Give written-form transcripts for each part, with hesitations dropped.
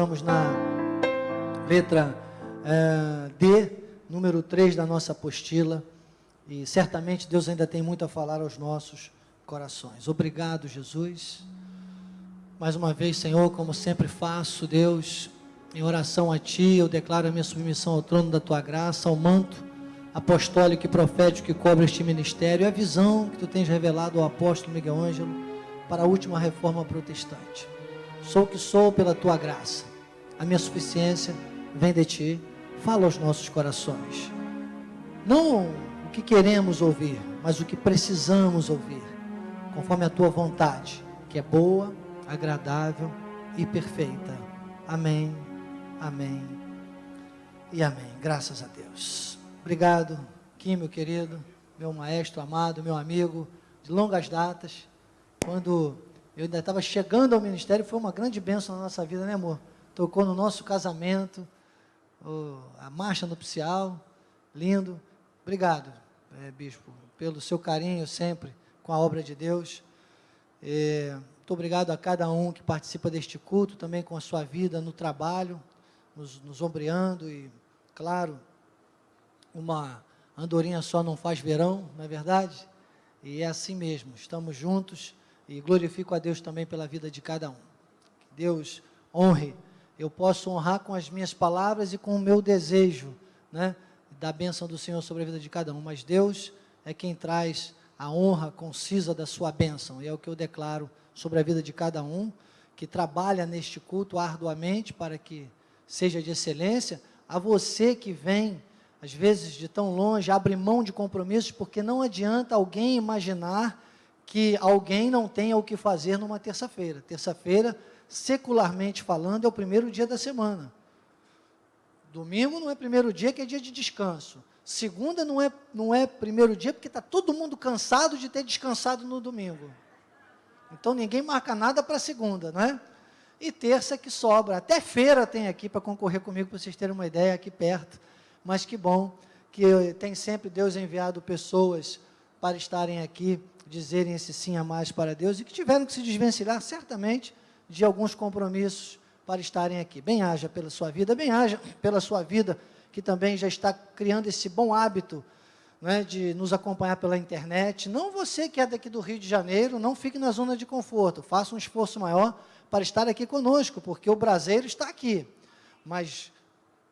Estamos na letra D, número 3 da nossa apostila, e certamente Deus ainda tem muito a falar aos nossos corações. Obrigado, Jesus. Mais uma vez, Senhor, como sempre faço, Deus, em oração a Ti, eu declaro a minha submissão ao trono da Tua graça, ao manto apostólico e profético que cobre este ministério, e a visão que Tu tens revelado ao apóstolo Miguel Ângelo para a última reforma protestante. Sou o que sou pela Tua graça. A minha suficiência vem de Ti. Fala aos nossos corações. Não o que queremos ouvir, mas o que precisamos ouvir, conforme a Tua vontade, que é boa, agradável e perfeita. Amém, amém e amém. Graças a Deus. Obrigado, Kim, meu querido, meu maestro amado, meu amigo de longas datas. Quando eu ainda estava chegando ao ministério, foi uma grande bênção na nossa vida, né, amor? Tocou no nosso casamento, a marcha nupcial, lindo. Obrigado, bispo, pelo seu carinho sempre com a obra de Deus. Muito obrigado a cada um que participa deste culto, também com a sua vida no trabalho, nos ombreando, e, claro, uma andorinha só não faz verão, não é verdade? E é assim mesmo, estamos juntos, e glorifico a Deus também pela vida de cada um. Que Deus honre. Eu posso honrar com as minhas palavras e com o meu desejo, né, da bênção do Senhor sobre a vida de cada um, mas Deus é quem traz a honra concisa da sua bênção, e é o que eu declaro sobre a vida de cada um, que trabalha neste culto arduamente para que seja de excelência. A você que vem, às vezes de tão longe, abre mão de compromissos, porque não adianta alguém imaginar que alguém não tenha o que fazer numa terça-feira. Terça-feira, secularmente falando, é o primeiro dia da semana. Domingo não é primeiro dia, que é dia de descanso. Segunda não é primeiro dia, porque está todo mundo cansado de ter descansado no domingo. Então, ninguém marca nada para segunda, não é? E terça que sobra. Até feira tem aqui para concorrer comigo, para vocês terem uma ideia, aqui perto. Mas que bom que tem sempre Deus enviado pessoas para estarem aqui, dizerem esse sim a mais para Deus, e que tiveram que se desvencilhar, certamente, de alguns compromissos para estarem aqui. Bem-haja pela sua vida, bem-haja pela sua vida, que também já está criando esse bom hábito, né, de nos acompanhar pela internet. Não você que é daqui do Rio de Janeiro, não fique na zona de conforto, faça um esforço maior para estar aqui conosco, porque o braseiro está aqui. Mas,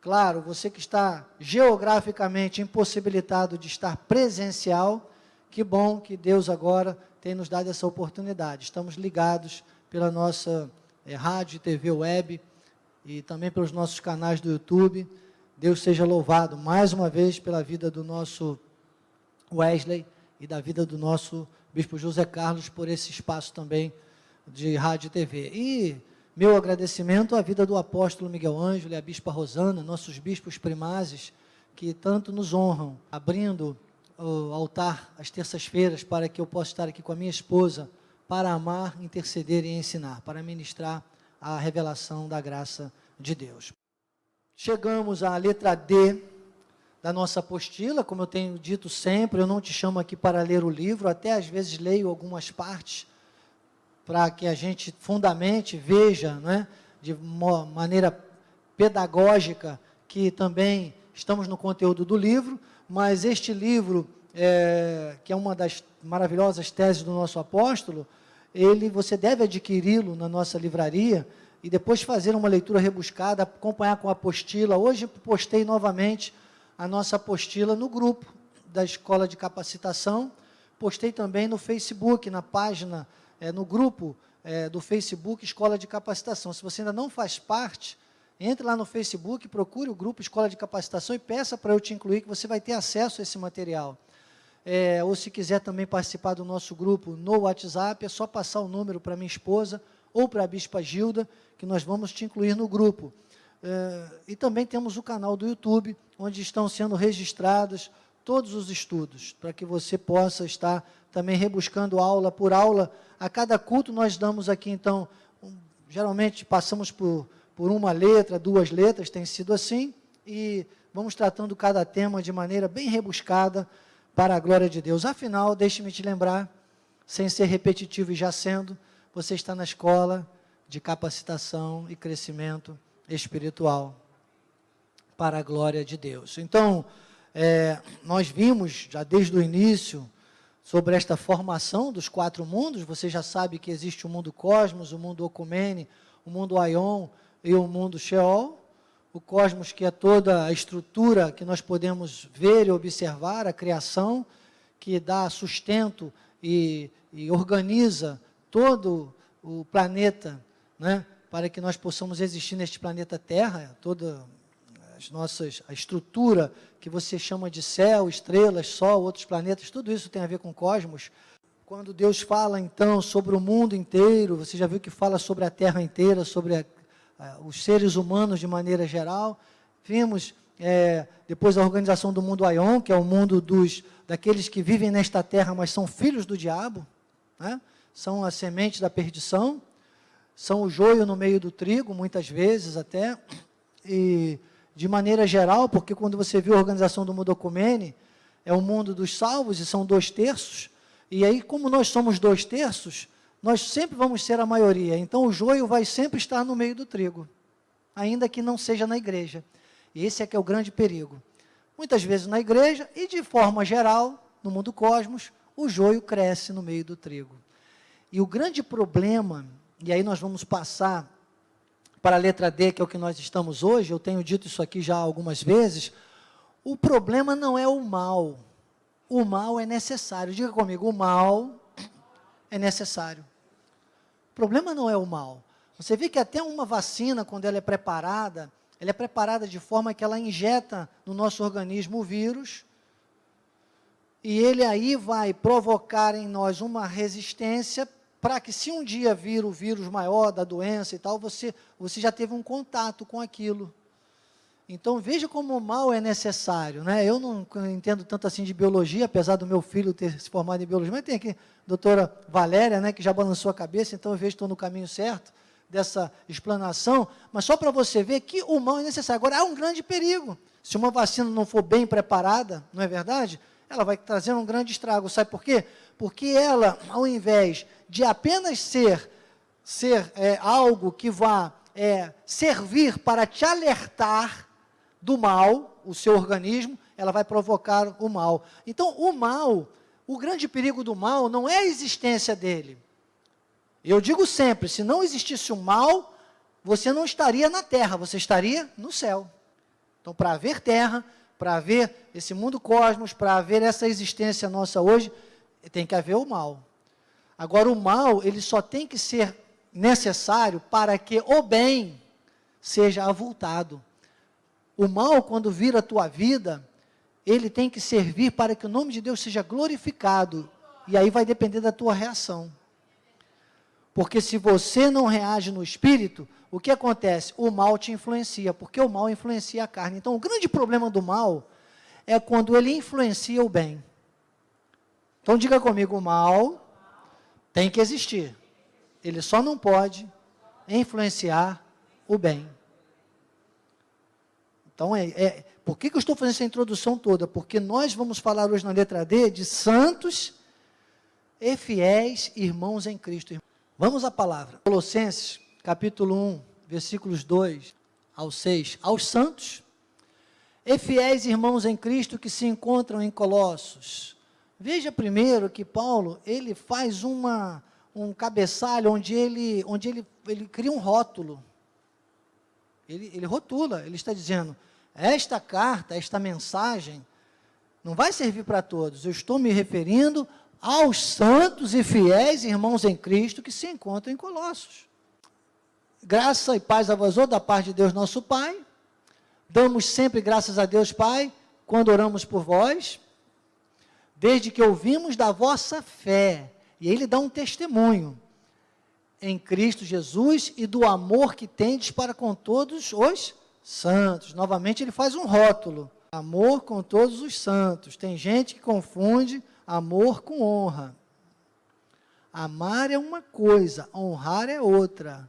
claro, você que está geograficamente impossibilitado de estar presencial, que bom que Deus agora tem nos dado essa oportunidade. Estamos ligados pela nossa rádio e TV web, e também pelos nossos canais do YouTube. Deus seja louvado mais uma vez pela vida do nosso Wesley e da vida do nosso bispo José Carlos, por esse espaço também de rádio e TV. E meu agradecimento à vida do apóstolo Miguel Ângelo e à bispa Rosana, nossos bispos primazes, que tanto nos honram, abrindo o altar às terças-feiras para que eu possa estar aqui com a minha esposa, para amar, interceder e ensinar, para ministrar a revelação da graça de Deus. Chegamos à letra D da nossa apostila. Como eu tenho dito sempre, eu não te chamo aqui para ler o livro, até às vezes leio algumas partes, para que a gente fundamente veja, né, de uma maneira pedagógica, que também estamos no conteúdo do livro, mas este livro, que é uma das maravilhosas teses do nosso apóstolo, você deve adquiri-lo na nossa livraria, e depois fazer uma leitura rebuscada, acompanhar com a apostila. Hoje postei novamente a nossa apostila no grupo da Escola de Capacitação, postei também no Facebook, na página, no grupo do Facebook Escola de Capacitação. Se você ainda não faz parte, entre lá no Facebook, procure o grupo Escola de Capacitação e peça para eu te incluir, que você vai ter acesso a esse material. Ou se quiser também participar do nosso grupo no WhatsApp, é só passar o número para minha esposa ou para a bispa Gilda, que nós vamos te incluir no grupo. E também temos o canal do YouTube, onde estão sendo registrados todos os estudos, para que você possa estar também rebuscando aula por aula. A cada culto nós damos aqui, então, geralmente passamos por uma letra, 2 letras, tem sido assim, e vamos tratando cada tema de maneira bem rebuscada, para a glória de Deus. Afinal, deixe-me te lembrar, sem ser repetitivo e já sendo, você está na escola de capacitação e crescimento espiritual para a glória de Deus. Então, nós vimos já desde o início sobre esta formação dos 4 mundos. Você já sabe que existe o mundo cosmos, o mundo ocumene, o mundo aion e o mundo Sheol. O cosmos, que é toda a estrutura que nós podemos ver e observar, a criação, que dá sustento e organiza todo o planeta, né, para que nós possamos existir neste planeta Terra, toda a estrutura que você chama de céu, estrelas, sol, outros planetas, tudo isso tem a ver com cosmos. Quando Deus fala, então, sobre o mundo inteiro, você já viu que fala sobre a Terra inteira, sobre os seres humanos de maneira geral. Vimos depois a organização do mundo Aion, que é o mundo daqueles que vivem nesta terra, mas são filhos do diabo, né? São a semente da perdição, são o joio no meio do trigo, muitas vezes até, e de maneira geral, porque quando você viu a organização do mundo ocumene, é o mundo dos salvos, e são 2/3, e aí, como nós somos 2/3, nós sempre vamos ser a maioria. Então, o joio vai sempre estar no meio do trigo, ainda que não seja na igreja. E esse é que é o grande perigo. Muitas vezes na igreja, e de forma geral, no mundo cosmos, o joio cresce no meio do trigo. E o grande problema, e aí nós vamos passar para a letra D, que é o que nós estamos hoje, eu tenho dito isso aqui já algumas vezes, o problema não é o mal. O mal é necessário. Diga comigo, o mal é necessário. O problema não é o mal. Você vê que até uma vacina, quando ela é preparada de forma que ela injeta no nosso organismo o vírus, e ele aí vai provocar em nós uma resistência para que, se um dia vir o vírus maior da doença e tal, você já teve um contato com aquilo. Então, veja como o mal é necessário, né? Eu não entendo tanto assim de biologia, apesar do meu filho ter se formado em biologia, mas tem aqui a doutora Valéria, né, que já balançou a cabeça, então eu vejo que estou no caminho certo dessa explanação, mas só para você ver que o mal é necessário. Agora, há um grande perigo. Se uma vacina não for bem preparada, não é verdade? Ela vai trazer um grande estrago. Sabe por quê? Porque ela, ao invés de apenas ser algo que vá servir para te alertar do mal, o seu organismo, ela vai provocar o mal. Então, o mal, o grande perigo do mal não é a existência dele. Eu digo sempre, se não existisse o mal, você não estaria na terra, você estaria no céu. Então, para haver terra, para haver esse mundo cosmos, para haver essa existência nossa hoje, tem que haver o mal. Agora, o mal, ele só tem que ser necessário para que o bem seja avultado. O mal, quando vir a tua vida, ele tem que servir para que o nome de Deus seja glorificado. E aí vai depender da tua reação. Porque se você não reage no espírito, o que acontece? O mal te influencia, porque o mal influencia a carne. Então, o grande problema do mal é quando ele influencia o bem. Então, diga comigo, o mal tem que existir. Ele só não pode influenciar o bem. Então, por que eu estou fazendo essa introdução toda? Porque nós vamos falar hoje na letra D de santos e fiéis irmãos em Cristo. Vamos à palavra. Colossenses, capítulo 1, versículos 2 ao 6. Aos santos e fiéis irmãos em Cristo que se encontram em Colossos. Veja primeiro que Paulo, ele faz um cabeçalho onde ele cria um rótulo. Ele rotula, ele está dizendo, esta carta, esta mensagem, não vai servir para todos. Eu estou me referindo aos santos e fiéis irmãos em Cristo que se encontram em Colossos. Graça e paz a vós da parte de Deus nosso Pai. Damos sempre graças a Deus Pai, quando oramos por vós, desde que ouvimos da vossa fé. E ele dá um testemunho em Cristo Jesus e do amor que tendes para com todos os santos. Novamente ele faz um rótulo, amor com todos os santos. Tem gente que confunde amor com honra. Amar é uma coisa, honrar é outra.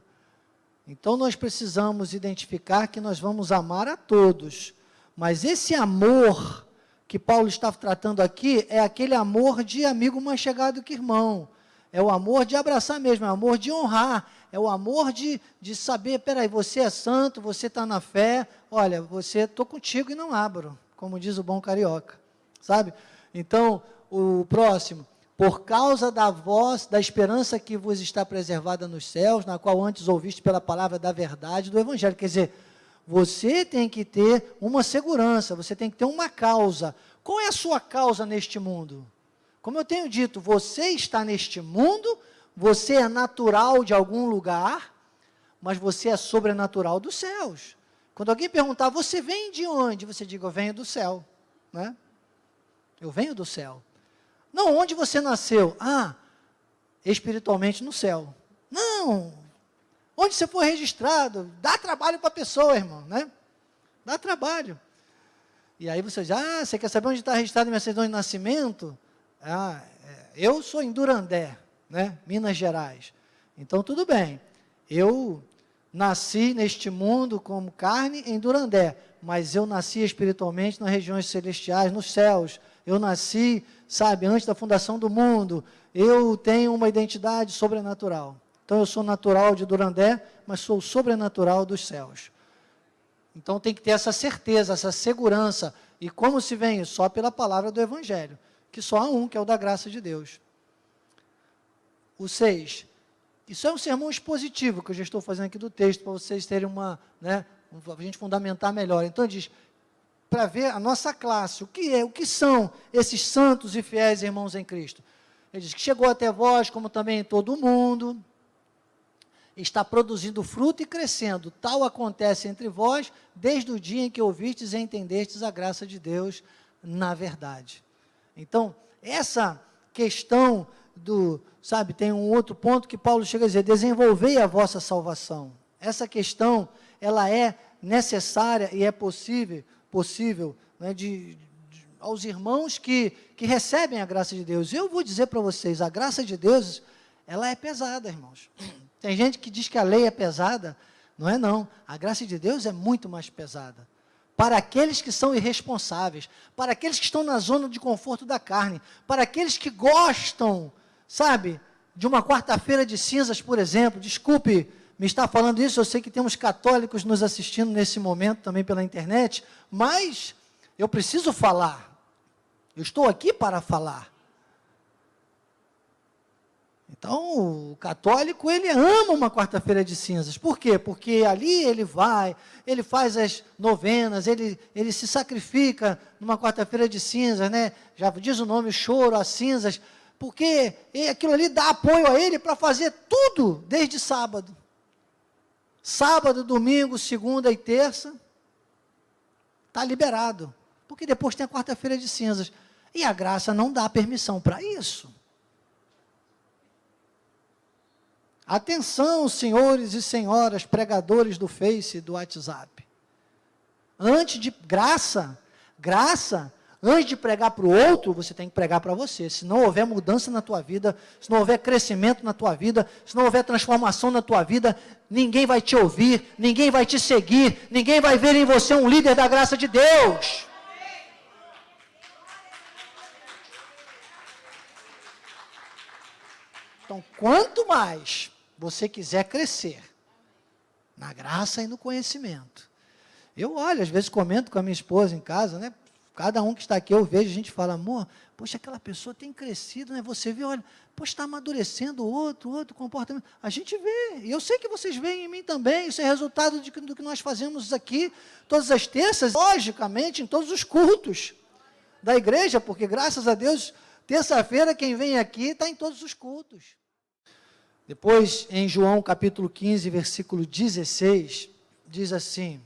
Então nós precisamos identificar que nós vamos amar a todos, mas esse amor que Paulo está tratando aqui é aquele amor de amigo mais chegado que irmão. É o amor de abraçar mesmo, é o amor de honrar, é o amor de saber, peraí, você é santo, você está na fé, olha, estou contigo e não abro, como diz o bom carioca, sabe? Então, o próximo, por causa da voz, da esperança que vos está preservada nos céus, na qual antes ouviste pela palavra da verdade do Evangelho. Quer dizer, você tem que ter uma segurança, você tem que ter uma causa. Qual é a sua causa neste mundo? Como eu tenho dito, você está neste mundo, você é natural de algum lugar, mas você é sobrenatural dos céus. Quando alguém perguntar, você vem de onde? Você diz, eu venho do céu, né? Eu venho do céu. Não, onde você nasceu? Ah, espiritualmente no céu. Não, onde você foi registrado? Dá trabalho para a pessoa, irmão, né? Dá trabalho. E aí você diz, você quer saber onde está registrado minha certidão de nascimento? Eu sou em Durandé, né? Minas Gerais. Então, tudo bem. Eu nasci neste mundo como carne em Durandé, mas eu nasci espiritualmente nas regiões celestiais, nos céus. Eu nasci, sabe, antes da fundação do mundo. Eu tenho uma identidade sobrenatural. Então, eu sou natural de Durandé, mas sou sobrenatural dos céus. Então, tem que ter essa certeza, essa segurança. E como se vem? Só pela palavra do Evangelho, que só há um, que é o da graça de Deus. O 6. Isso é um sermão expositivo, que eu já estou fazendo aqui do texto, para vocês terem a gente fundamentar melhor. Então, ele diz, para ver a nossa classe, o que são esses santos e fiéis irmãos em Cristo. Ele diz que chegou até vós, como também em todo o mundo, está produzindo fruto e crescendo. Tal acontece entre vós, desde o dia em que ouvistes e entendestes a graça de Deus na verdade. Então, essa questão tem um outro ponto que Paulo chega a dizer, desenvolvei a vossa salvação. Essa questão, ela é necessária e é possível né, aos irmãos que recebem a graça de Deus. Eu vou dizer para vocês, a graça de Deus, ela é pesada, irmãos. Tem gente que diz que a lei é pesada, não é não. A graça de Deus é muito mais pesada. Para aqueles que são irresponsáveis, para aqueles que estão na zona de conforto da carne, para aqueles que gostam, sabe, de uma quarta-feira de cinzas, por exemplo. Desculpe me estar falando isso, eu sei que temos católicos nos assistindo nesse momento também pela internet, mas eu preciso falar. Eu estou aqui para falar. Então, o católico, ele ama uma quarta-feira de cinzas. Por quê? Porque ali ele faz as novenas, ele se sacrifica numa quarta-feira de cinzas, né? Já diz o nome, choro, as cinzas, porque aquilo ali dá apoio a ele para fazer tudo desde sábado. Sábado, domingo, segunda e terça, está liberado. Porque depois tem a quarta-feira de cinzas. E a graça não dá permissão para isso. Atenção, senhores e senhoras, pregadores do Face e do WhatsApp. Antes de graça, antes de pregar para o outro, você tem que pregar para você. Se não houver mudança na tua vida, se não houver crescimento na tua vida, se não houver transformação na tua vida, ninguém vai te ouvir, ninguém vai te seguir, ninguém vai ver em você um líder da graça de Deus. Então, quanto mais você quiser crescer na graça e no conhecimento. Eu olho, às vezes comento com a minha esposa em casa, né? Cada um que está aqui eu vejo, a gente fala, amor, poxa, aquela pessoa tem crescido, né? Você vê, olha, poxa, está amadurecendo outro comportamento. A gente vê, e eu sei que vocês veem em mim também, isso é resultado do que nós fazemos aqui, todas as terças, logicamente, em todos os cultos da igreja, porque graças a Deus, terça-feira, quem vem aqui está em todos os cultos. Depois, em João capítulo 15, versículo 16, diz assim,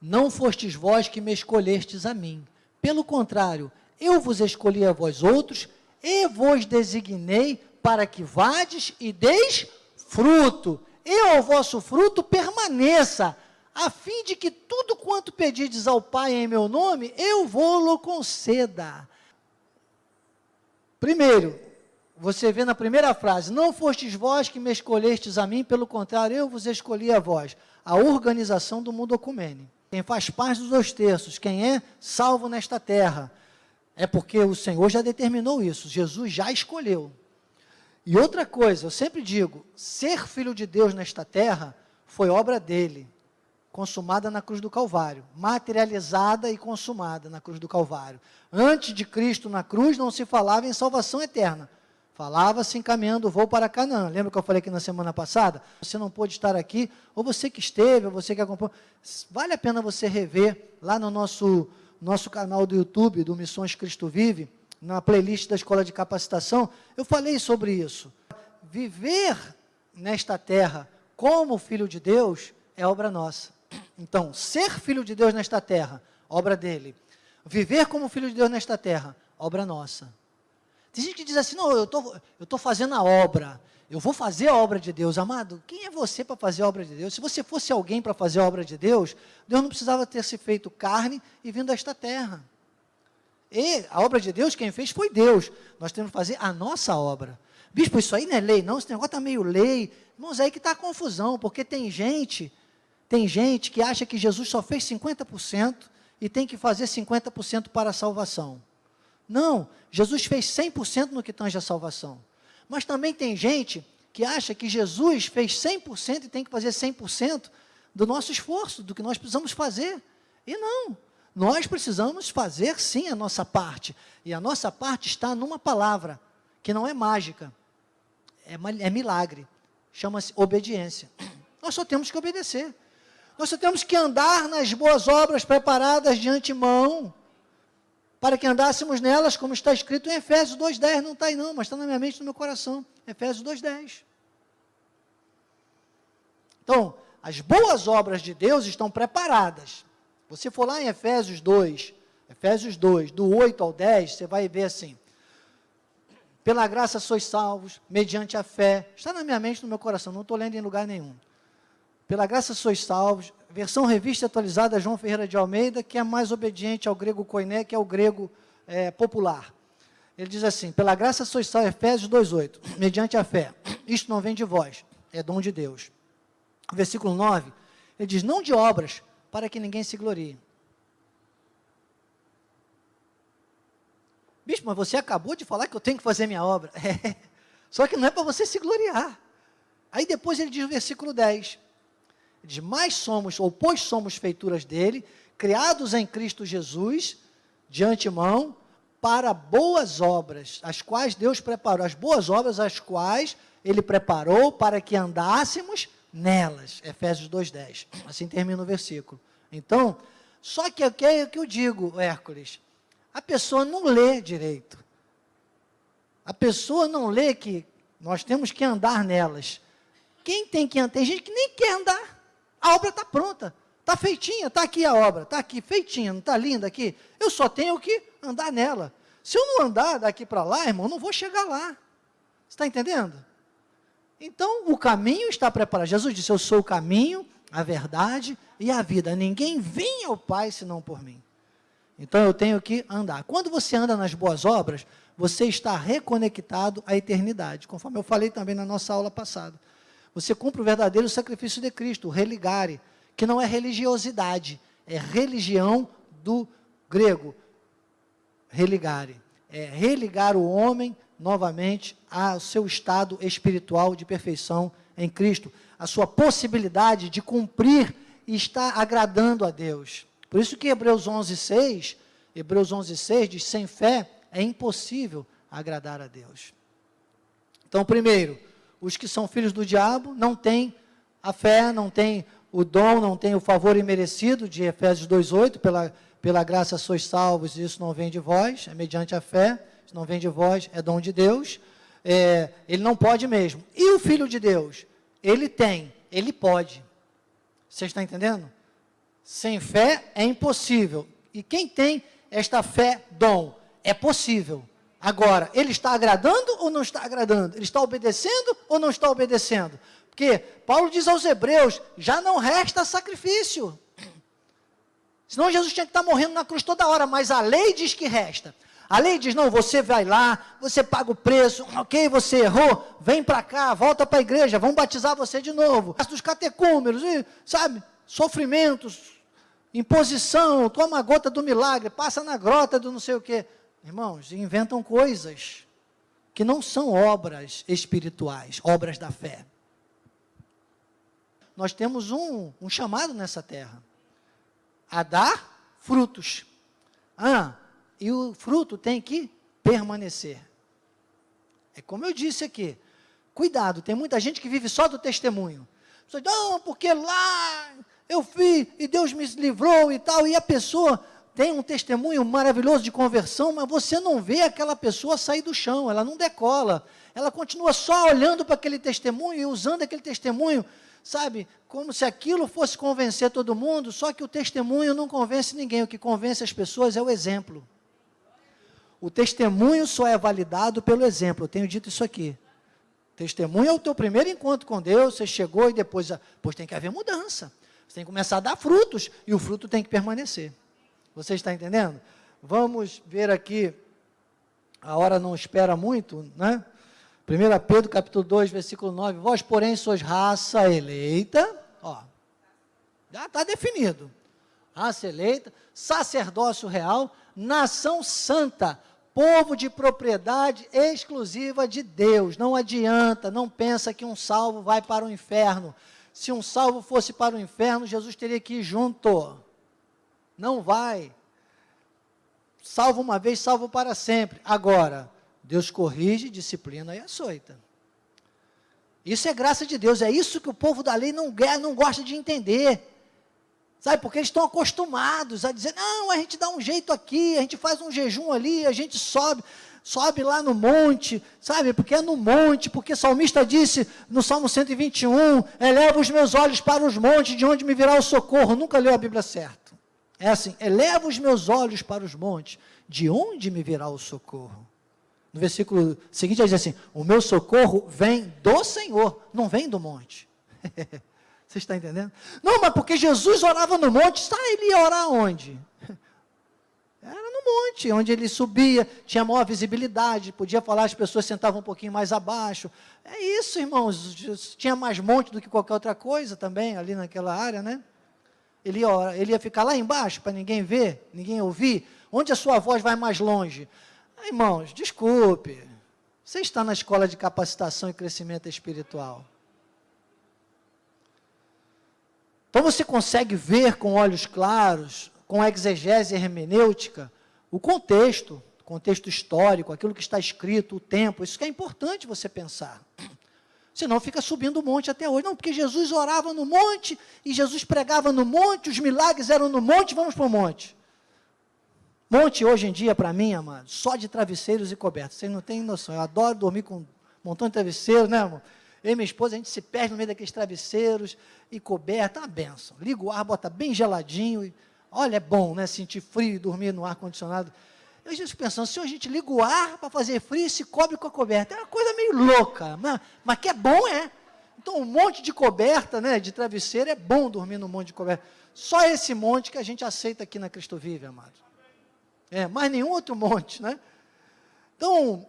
não fostes vós que me escolhestes a mim, pelo contrário, eu vos escolhi a vós outros, e vos designei para que vades e deis fruto, e o vosso fruto permaneça, a fim de que tudo quanto pedides ao Pai em meu nome, eu vou-lo conceda. Primeiro, você vê na primeira frase, não fostes vós que me escolhestes a mim, pelo contrário, eu vos escolhi a vós. A organização do mundo ecumênico. Quem faz parte dos 2 terços, quem é salvo nesta terra, é porque o Senhor já determinou isso, Jesus já escolheu. E outra coisa, eu sempre digo, ser filho de Deus nesta terra foi obra dele, consumada na cruz do Calvário, materializada e consumada na cruz do Calvário. Antes de Cristo na cruz não se falava em salvação eterna, falava-se encaminhando o voo para Canaã. Lembra que eu falei aqui na semana passada? Você não pôde estar aqui, ou você que esteve, ou você que acompanhou, vale a pena você rever lá no nosso canal do YouTube, do Missões Cristo Vive, na playlist da Escola de Capacitação, eu falei sobre isso. Viver nesta terra como filho de Deus é obra nossa. Então, ser filho de Deus nesta terra, obra dele. Viver como filho de Deus nesta terra, obra nossa. Tem gente que diz assim, não, eu estou fazendo a obra, eu vou fazer a obra de Deus. Amado, quem é você para fazer a obra de Deus? Se você fosse alguém para fazer a obra de Deus, Deus não precisava ter se feito carne e vindo a esta terra. E a obra de Deus, quem fez foi Deus. Nós temos que fazer a nossa obra. Bispo, isso aí não é lei, não, esse negócio está meio lei. Irmãos, aí que está a confusão, porque tem gente que acha que Jesus só fez 50% e tem que fazer 50% para a salvação. Não, Jesus fez 100% no que tange a salvação. Mas também tem gente que acha que Jesus fez 100% e tem que fazer 100% do nosso esforço, do que nós precisamos fazer. E não, nós precisamos fazer sim a nossa parte. E a nossa parte está numa palavra, que não é mágica, é milagre. Chama-se obediência. Nós só temos que obedecer. Nós só temos que andar nas boas obras preparadas de antemão, para que andássemos nelas, como está escrito em Efésios 2,10, não está aí não, mas está na minha mente e no meu coração, Efésios 2,10. Então, as boas obras de Deus estão preparadas. Você for lá em Efésios 2, do 8 ao 10, você vai ver assim, pela graça sois salvos, mediante a fé, está na minha mente e no meu coração, não estou lendo em lugar nenhum. Pela graça sois salvos, versão revista e atualizada, João Ferreira de Almeida, que é mais obediente ao grego koiné, que é o grego popular. Ele diz assim, pela graça sois salvos, Efésios 2,8, mediante a fé, isto não vem de vós, é dom de Deus. Versículo 9, ele diz, não de obras, para que ninguém se glorie. Bicho, mas você acabou de falar que eu tenho que fazer minha obra. Só que não é para você se gloriar. Aí depois ele diz no versículo 10, diz, mas somos, ou pois somos feituras dele, criados em Cristo Jesus, de antemão, para boas obras, as quais Deus preparou, as boas obras as quais ele preparou para que andássemos nelas, Efésios 2,10, assim termina o versículo. Então, só que o que eu digo, Hércules, a pessoa não lê direito, a pessoa não lê que nós temos que andar nelas. Quem tem que andar? Tem gente que nem quer andar. A obra está pronta, está feitinha, está aqui a obra, está aqui feitinha, não está linda aqui? Eu só tenho que andar nela. Se eu não andar daqui para lá, irmão, não vou chegar lá. Você está entendendo? Então, o caminho está preparado. Jesus disse, eu sou o caminho, a verdade e a vida. Ninguém vem ao Pai senão por mim. Então, eu tenho que andar. Quando você anda nas boas obras, você está reconectado à eternidade, conforme eu falei também na nossa aula passada. Você cumpre o verdadeiro sacrifício de Cristo, o religare, que não é religiosidade, é religião do grego, religare. É religar o homem novamente ao seu estado espiritual de perfeição em Cristo, a sua possibilidade de cumprir e estar agradando a Deus. Por isso que Hebreus 11:6 diz, sem fé é impossível agradar a Deus. Então, primeiro, os que são filhos do diabo não têm a fé, não têm o dom, não têm o favor imerecido de Efésios 2:8, pela graça sois salvos, isso não vem de vós, é mediante a fé, isso não vem de vós, é dom de Deus. Ele não pode mesmo. E o Filho de Deus? Ele tem, ele pode. Você está entendendo? Sem fé é impossível. E quem tem esta fé, dom, é possível. Agora, ele está agradando ou não está agradando? Ele está obedecendo ou não está obedecendo? Porque Paulo diz aos Hebreus, já não resta sacrifício. Senão Jesus tinha que estar morrendo na cruz toda hora, mas a lei diz que resta. A lei diz, não, você vai lá, você paga o preço, ok, você errou, vem para cá, volta para a igreja, vão batizar você de novo. Dos catecúmenos, sabe, sofrimentos, imposição, toma a gota do milagre, passa na grota do não sei o quê. Irmãos, inventam coisas. que não são obras espirituais, obras da fé. Nós temos um chamado nessa terra, a dar frutos. E o fruto tem que permanecer. É como eu disse aqui, cuidado, tem muita gente que vive só do testemunho. Você diz, não, porque lá eu fui e Deus me livrou e tal, e a pessoa tem um testemunho maravilhoso de conversão, mas você não vê aquela pessoa sair do chão, ela não decola, ela continua só olhando para aquele testemunho e usando aquele testemunho, sabe, como se aquilo fosse convencer todo mundo, só que o testemunho não convence ninguém, o que convence as pessoas é o exemplo. O testemunho só é validado pelo exemplo, eu tenho dito isso aqui. Testemunho é o teu primeiro encontro com Deus, você chegou e depois tem que haver mudança. Você tem que começar a dar frutos e o fruto tem que permanecer. Você está entendendo? Vamos ver aqui, a hora não espera muito, né? 1 Pedro capítulo 2, versículo 9, vós porém sois raça eleita, já está definido, raça eleita, sacerdócio real, nação santa, povo de propriedade exclusiva de Deus. Não adianta, não pensa que um salvo vai para o inferno. Se um salvo fosse para o inferno, Jesus teria que ir junto. Não vai. Salvo uma vez, salvo para sempre. Agora, Deus corrige, disciplina e açoita. Isso é graça de Deus, é isso que o povo da lei não gosta de entender. Sabe, porque eles estão acostumados a dizer, não, a gente dá um jeito aqui, a gente faz um jejum ali, a gente sobe lá no monte, sabe, porque é no monte, porque o salmista disse no Salmo 121, eleva os meus olhos para os montes, de onde me virá o socorro. Nunca leu a Bíblia certo. É assim, eleva os meus olhos para os montes, de onde me virá o socorro? No versículo seguinte, ele diz assim, o meu socorro vem do Senhor, não vem do monte. Você está entendendo? Não, mas porque Jesus orava no monte, ele ia orar onde? Era no monte, onde ele subia, tinha maior visibilidade, podia falar, as pessoas sentavam um pouquinho mais abaixo. É isso, irmãos, tinha mais monte do que qualquer outra coisa também, ali naquela área, né? Ele ia ficar lá embaixo, para ninguém ver, ninguém ouvir, onde a sua voz vai mais longe. Irmãos, desculpe, você está na escola de capacitação e crescimento espiritual. Então você consegue ver com olhos claros, com a exegese hermenêutica, o contexto histórico, aquilo que está escrito, o tempo, isso que é importante você pensar. Senão fica subindo o monte até hoje. Não, porque Jesus orava no monte, e Jesus pregava no monte, os milagres eram no monte, vamos para o monte. Monte hoje em dia, para mim, amado, só de travesseiros e cobertas. Vocês não têm noção, eu adoro dormir com um montão de travesseiros, né, amor? Eu e minha esposa, a gente se perde no meio daqueles travesseiros e coberta, uma benção. Liga o ar, bota bem geladinho, olha, é bom, né, sentir frio e dormir no ar-condicionado. Eu estou pensando, se a gente liga o ar para fazer frio e se cobre com a coberta, é uma coisa meio louca, mas que é bom, é. Então, um monte de coberta, né, de travesseiro, é bom dormir num monte de coberta. Só esse monte que a gente aceita aqui na Cristo Vive, amado. Mas nenhum outro monte, né? Então,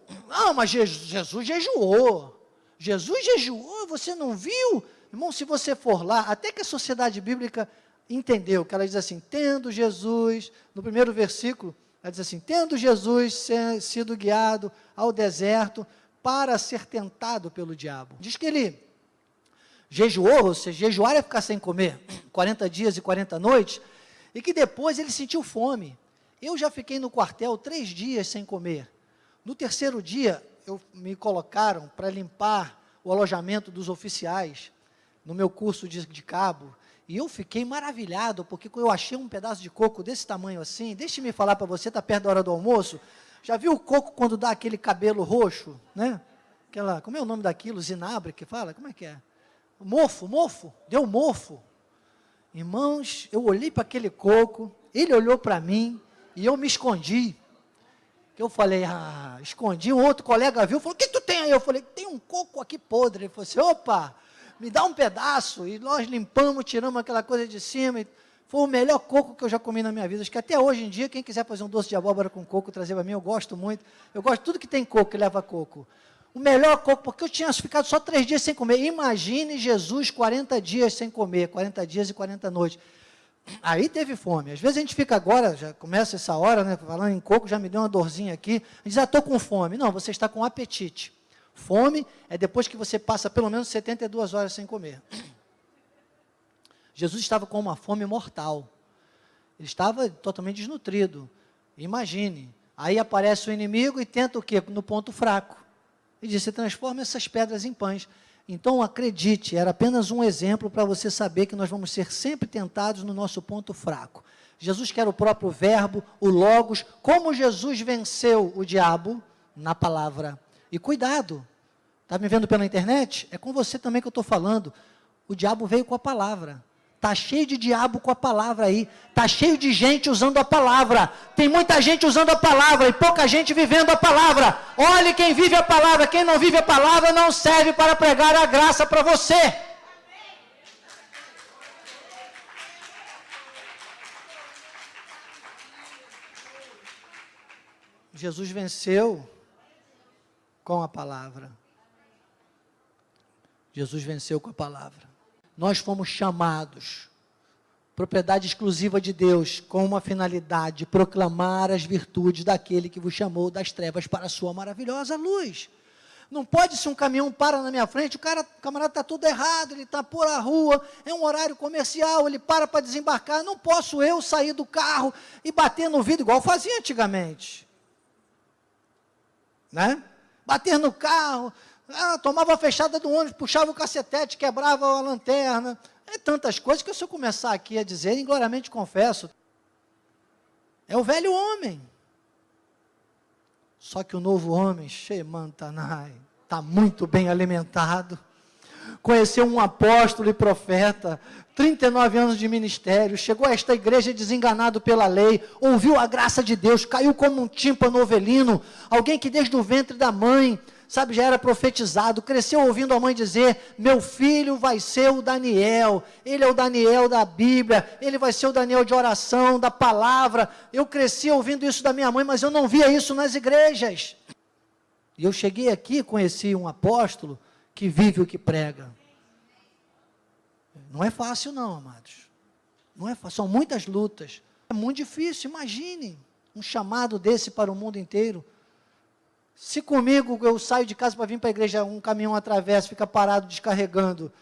mas Jesus jejuou. Jesus jejuou, você não viu? Irmão, se você for lá, até que a sociedade bíblica entendeu, que ela diz assim, tendo Jesus, no primeiro versículo, ela diz assim, tendo Jesus sido guiado ao deserto para ser tentado pelo diabo. Diz que ele jejuou, ou seja, jejuar é ficar sem comer, 40 dias e 40 noites, e que depois ele sentiu fome. Eu já fiquei no quartel 3 dias sem comer. No terceiro dia, me colocaram para limpar o alojamento dos oficiais, no meu curso de cabo, e eu fiquei maravilhado, porque eu achei um pedaço de coco desse tamanho assim, deixe-me falar para você, está perto da hora do almoço, já viu o coco quando dá aquele cabelo roxo, né? Como é o nome daquilo? Zinabre que fala? Como é que é? Mofo, deu mofo. Irmãos, eu olhei para aquele coco, ele olhou para mim, e eu me escondi. Eu falei, escondi, um outro colega viu, falou, o que tu tem aí? Eu falei, tem um coco aqui podre. Ele falou assim, opa, me dá um pedaço, e nós limpamos, tiramos aquela coisa de cima, e foi o melhor coco que eu já comi na minha vida. Acho que até hoje em dia, quem quiser fazer um doce de abóbora com coco, trazer para mim, eu gosto muito, eu gosto de tudo que tem coco, que leva coco. O melhor coco, porque eu tinha ficado só 3 dias sem comer. Imagine Jesus 40 dias sem comer, 40 dias e 40 noites. Aí teve fome. Às vezes a gente fica agora, já começa essa hora, né, falando em coco, já me deu uma dorzinha aqui. A gente diz, estou com fome. Não, você está com apetite. Fome é depois que você passa pelo menos 72 horas sem comer. Jesus estava com uma fome mortal. Ele estava totalmente desnutrido. Imagine. Aí aparece o inimigo e tenta o quê? No ponto fraco. Ele disse, transforma essas pedras em pães. Então, acredite, era apenas um exemplo para você saber que nós vamos ser sempre tentados no nosso ponto fraco. Jesus, que era o próprio verbo, o logos, como Jesus venceu o diabo na palavra. E cuidado, está me vendo pela internet? É com você também que eu estou falando. O diabo veio com a palavra. Está cheio de diabo com a palavra aí. Está cheio de gente usando a palavra. Tem muita gente usando a palavra e pouca gente vivendo a palavra. Olhe quem vive a palavra. Quem não vive a palavra não serve para pregar a graça para você. Jesus venceu com a palavra. Jesus venceu com a palavra. Nós fomos chamados, propriedade exclusiva de Deus, com uma finalidade, proclamar as virtudes daquele que vos chamou das trevas para a sua maravilhosa luz. Não pode, se um caminhão para na minha frente, o camarada está tudo errado, ele está por a rua, é um horário comercial, ele para desembarcar, não posso eu sair do carro e bater no vidro, igual fazia antigamente. Né? Bater no carro, tomava a fechada do ônibus, puxava o cacetete, quebrava a lanterna. É tantas coisas que se eu começar aqui a dizer, ingloriamente confesso, é o velho homem. Só que o novo homem, Shemantanai, está muito bem alimentado. Conheceu um apóstolo e profeta, 39 anos de ministério, chegou a esta igreja desenganado pela lei, ouviu a graça de Deus, caiu como um tímpano ovelino, alguém que desde o ventre da mãe, sabe, já era profetizado, cresceu ouvindo a mãe dizer, meu filho vai ser o Daniel, ele é o Daniel da Bíblia, ele vai ser o Daniel de oração, da palavra. Eu cresci ouvindo isso da minha mãe, mas eu não via isso nas igrejas. E eu cheguei aqui e conheci um apóstolo que vive o que prega. Não é fácil não, amados. Não é fácil, são muitas lutas. É muito difícil, imagine um chamado desse para o mundo inteiro. Se comigo eu saio de casa para vir para a igreja, um caminhão atravessa, fica parado descarregando.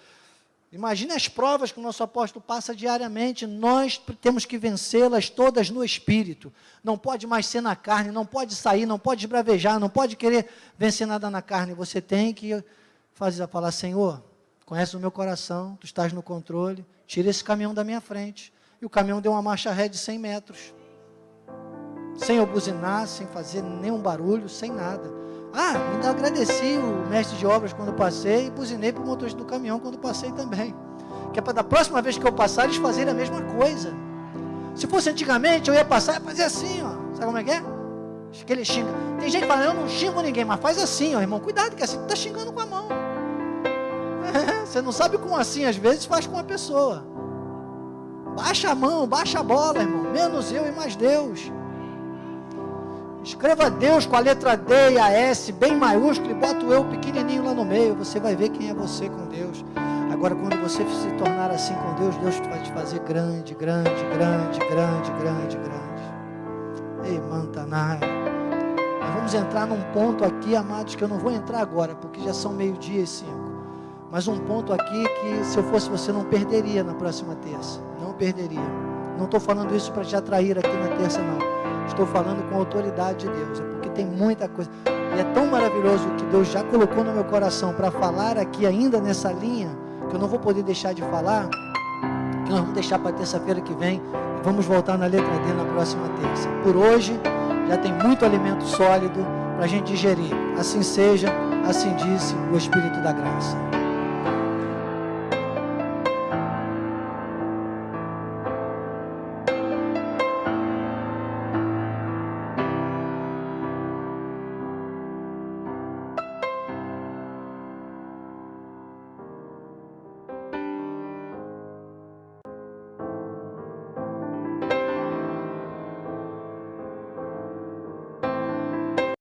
Imagine as provas que o nosso apóstolo passa diariamente. Nós temos que vencê-las todas no Espírito. Não pode mais ser na carne, não pode sair, não pode esbravejar, não pode querer vencer nada na carne. Você tem que falar, Senhor, conhece o meu coração, tu estás no controle, tira esse caminhão da minha frente. E o caminhão deu uma marcha ré de 100 metros. Sem eu buzinar, sem fazer nenhum barulho, sem nada. Ainda agradeci o mestre de obras quando passei e buzinei para o motorista do caminhão quando passei também. Que é para da próxima vez que eu passar, eles fazerem a mesma coisa. Se fosse antigamente, eu ia passar e fazer assim, ó. Sabe como é que é? Acho que ele xinga. Tem gente que fala, eu não xingo ninguém, mas faz assim, ó, irmão. Cuidado, que assim tu está xingando com a mão. Você não sabe como assim, às vezes faz com a pessoa. Baixa a mão, baixa a bola, irmão. Menos eu e mais Deus. Escreva Deus com a letra D e a S bem maiúsculo e bota o eu pequenininho lá no meio. Você vai ver quem é você com Deus. Agora, quando você se tornar assim com Deus, Deus vai te fazer grande, grande, grande, grande, grande, grande. Ei, Mantanai. Nós vamos entrar num ponto aqui, amados, que eu não vou entrar agora, porque já são 12:05. Mas um ponto aqui que, se eu fosse você, não perderia na próxima terça. Não perderia. Não estou falando isso para te atrair aqui na terça, não. Estou falando com a autoridade de Deus, é porque tem muita coisa, e é tão maravilhoso que Deus já colocou no meu coração para falar aqui ainda nessa linha, que eu não vou poder deixar de falar, que nós vamos deixar para terça-feira que vem, e vamos voltar na letra D na próxima terça. Por hoje, já tem muito alimento sólido para a gente digerir. Assim seja, assim disse o Espírito da Graça.